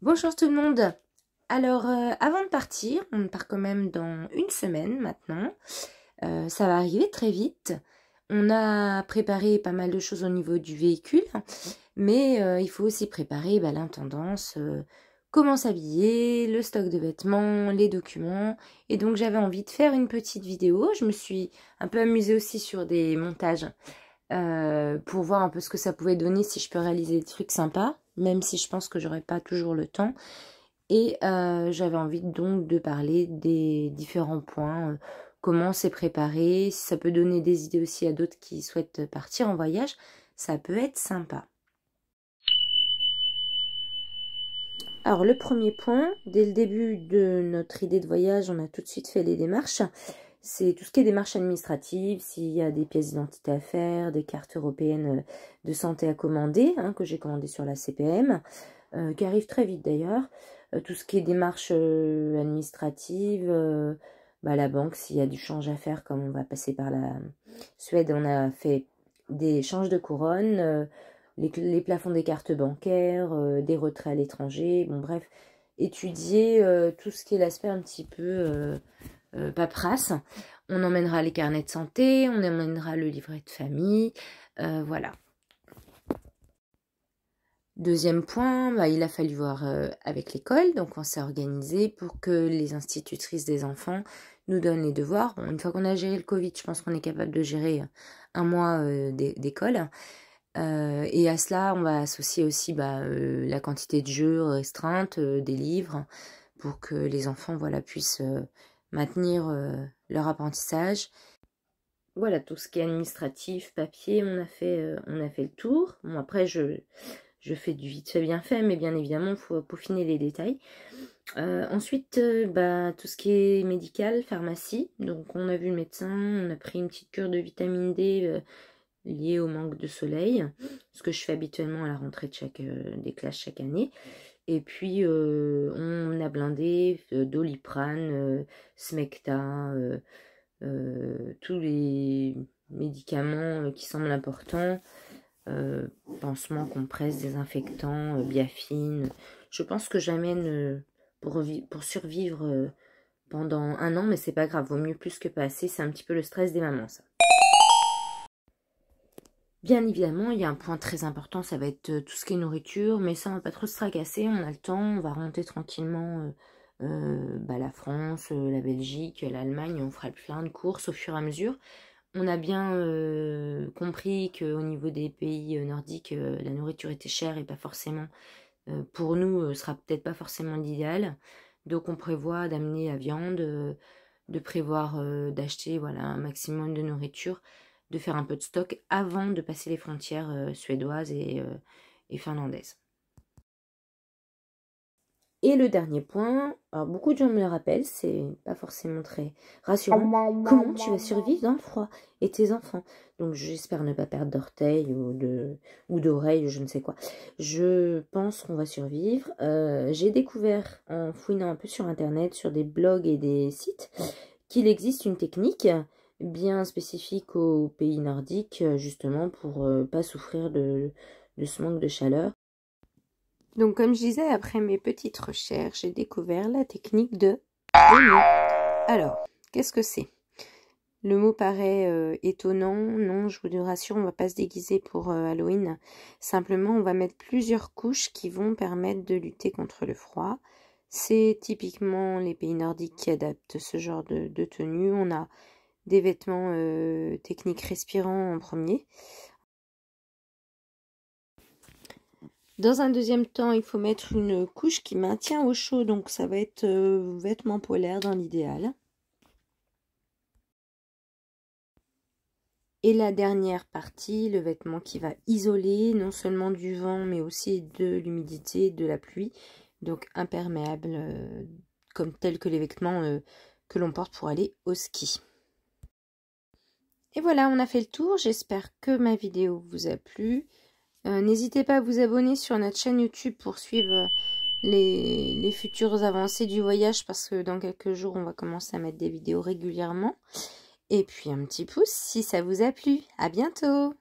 Bonjour tout le monde. Alors, avant de partir, on part quand même dans une semaine maintenant. Ça va arriver très vite. On a préparé pas mal de choses au niveau du véhicule, mais il faut aussi préparer l'intendance, comment s'habiller, le stock de vêtements, les documents. Et donc j'avais envie de faire une petite vidéo. Je me suis un peu amusée aussi sur des montages pour voir un peu ce que ça pouvait donner si je peux réaliser des trucs sympas, même si je pense que j'aurai pas toujours le temps. Et j'avais envie donc de parler des différents points, comment c'est préparé, si ça peut donner des idées aussi à d'autres qui souhaitent partir en voyage, ça peut être sympa. Alors le premier point, dès le début de notre idée de voyage, on a tout de suite fait les démarches. C'est tout ce qui est démarches administratives, s'il y a des pièces d'identité à faire, des cartes européennes de santé à commander, que j'ai commandé sur la CPM, qui arrive très vite d'ailleurs. Tout ce qui est démarches administratives, la banque, s'il y a du change à faire, comme on va passer par la Suède, on a fait des changes de couronne, les plafonds des cartes bancaires, des retraits à l'étranger, bon bref, étudier tout ce qui est l'aspect un petit peu paperasse. On emmènera les carnets de santé, on emmènera le livret de famille, voilà. Deuxième point, il a fallu voir avec l'école, donc on s'est organisé pour que les institutrices des enfants nous donnent les devoirs. Bon, une fois qu'on a géré le Covid, je pense qu'on est capable de gérer un mois d'école. Et à cela, on va associer aussi la quantité de jeux restreinte, des livres, pour que les enfants puissent maintenir leur apprentissage. Voilà, tout ce qui est administratif, papier, on a fait le tour. Bon, après, je fais du vite fait bien fait, mais bien évidemment, il faut peaufiner les détails. Ensuite, tout ce qui est médical, pharmacie. Donc, on a vu le médecin, on a pris une petite cure de vitamine D liée au manque de soleil, ce que je fais habituellement à la rentrée de des classes chaque année. Et puis, on a blindé Doliprane, Smecta, tous les médicaments qui semblent importants. Pansements, compresses, désinfectants, biafine. Je pense que j'amène pour survivre pendant un an, mais c'est pas grave, vaut mieux plus que pas assez, c'est un petit peu le stress des mamans, ça. Bien évidemment, il y a un point très important, ça va être tout ce qui est nourriture, mais ça on va pas trop se tracasser, on a le temps, on va remonter tranquillement la France, la Belgique, l'Allemagne, on fera plein de courses au fur et à mesure. On a bien compris qu'au niveau des pays nordiques, la nourriture était chère et pas forcément, pour nous, sera peut-être pas forcément l'idéal. Donc on prévoit d'amener la viande, de prévoir d'acheter un maximum de nourriture, de faire un peu de stock avant de passer les frontières suédoises et finlandaises. Et le dernier point, alors beaucoup de gens me le rappellent, c'est pas forcément très rassurant. Comment tu vas survivre dans le froid et tes enfants? Donc j'espère ne pas perdre d'orteils ou d'oreilles, je ne sais quoi. Je pense qu'on va survivre. J'ai découvert en fouinant un peu sur internet, sur des blogs et des sites, qu'il existe une technique bien spécifique aux pays nordiques, justement pour pas souffrir de ce manque de chaleur. Donc, comme je disais, après mes petites recherches, j'ai découvert la technique de l'oignon. Alors, qu'est-ce que c'est? Le mot paraît étonnant. Non, je vous rassure, on ne va pas se déguiser pour Halloween. Simplement, on va mettre plusieurs couches qui vont permettre de lutter contre le froid. C'est typiquement les pays nordiques qui adaptent ce genre de tenue. On a des vêtements techniques respirants en premier. Dans un deuxième temps, il faut mettre une couche qui maintient au chaud, donc ça va être vêtements polaires dans l'idéal. Et la dernière partie, le vêtement qui va isoler non seulement du vent, mais aussi de l'humidité, de la pluie, donc imperméable, comme tel que les vêtements que l'on porte pour aller au ski. Et voilà, on a fait le tour, j'espère que ma vidéo vous a plu. N'hésitez pas à vous abonner sur notre chaîne YouTube pour suivre les futures avancées du voyage, parce que dans quelques jours, on va commencer à mettre des vidéos régulièrement. Et puis un petit pouce si ça vous a plu. À bientôt!